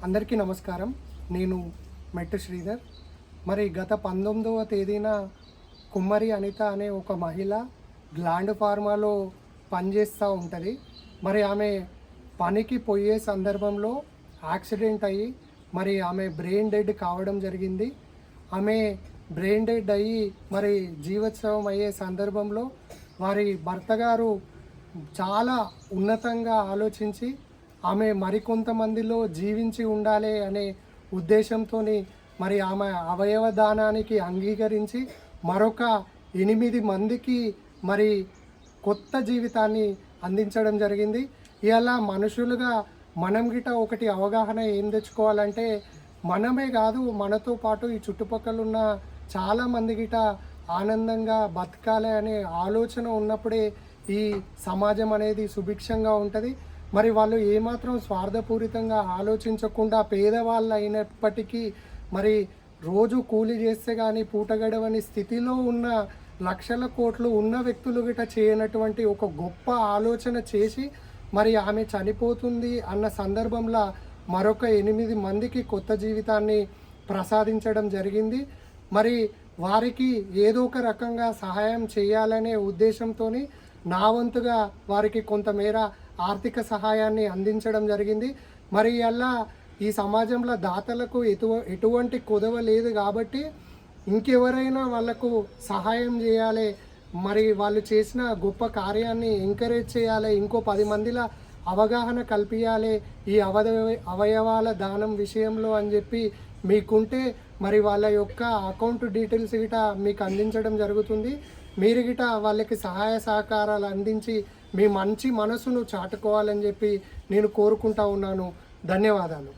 అందరికీ నమస్కారం. నేను మెట్టు శ్రీధర్. మరి గత 19వ తేదీన కుమ్మరి అనిత అనే ఒక మహిళ గ్లాండ్ ఫార్మాలో పనిచేస్తూ ఉంటుంది. మరి ఆమె పనికి పోయే సందర్భంలో యాక్సిడెంట్ అయ్యి మరి ఆమె బ్రెయిన్ డెడ్ కావడం జరిగింది. ఆమె బ్రెయిన్ డెడ్ అయ్యి మరి జీవోత్సవం అయ్యే సందర్భంలో వారి భర్త గారు చాలా ఉన్నతంగా ఆలోచించి ఆమె మరికొంతమందిలో జీవించి ఉండాలి అనే ఉద్దేశంతో మరి ఆమె అవయవ దానానికి అంగీకరించి మరొక 8 మందికి మరి కొత్త జీవితాన్ని అందించడం జరిగింది. ఇలా మనుషులుగా మనం గిట ఒకటి అవగాహన ఏం తెచ్చుకోవాలంటే, మనమే కాదు మనతో పాటు ఈ చుట్టుపక్కల ఉన్న చాలామంది గిట ఆనందంగా బతకాలి అనే ఆలోచన ఉన్నప్పుడే ఈ సమాజం అనేది సుభిక్షంగా ఉంటుంది. మరి వాళ్ళు ఏమాత్రం స్వార్థపూరితంగా ఆలోచించకుండా పేదవాళ్ళు అయినప్పటికీ మరి రోజు కూలి చేస్తే కానీ పూట గడవని స్థితిలో ఉన్న లక్షల కోట్లు ఉన్న వ్యక్తులు గిట చేయనటువంటి ఒక గొప్ప ఆలోచన చేసి మరి ఆమె చనిపోతుంది అన్న సందర్భంలో మరొక 8 మందికి కొత్త జీవితాన్ని ప్రసాదించడం జరిగింది. మరి వారికి ఏదో ఒక రకంగా సహాయం చేయాలనే ఉద్దేశంతో నా వంతుగా వారికి కొంతమేర ఆర్థిక సహాయాన్ని అందించడం జరిగింది. మరి అలా ఈ సమాజంలో దాతలకు ఎటువంటి కొదవ లేదు కాబట్టి ఇంకెవరైనా వాళ్ళకు సహాయం చేయాలి, మరి వాళ్ళు చేసిన గొప్ప కార్యాన్ని ఎంకరేజ్ చేయాలి, ఇంకో 10 మందిల అవగాహన కల్పించాలి ఈ అవయవాల దానం విషయంలో అని చెప్పి మీకుంటే మరి వాళ్ళ యొక్క అకౌంట్ డీటెయిల్స్ గిట మీకు అందించడం జరుగుతుంది. మీరు గిట వాళ్ళకి సహాయ సహకారాలు అందించి మీ మంచి మనసును చాటుకోవాలని చెప్పి నేను కోరుకుంటా ఉన్నాను. ధన్యవాదాలు.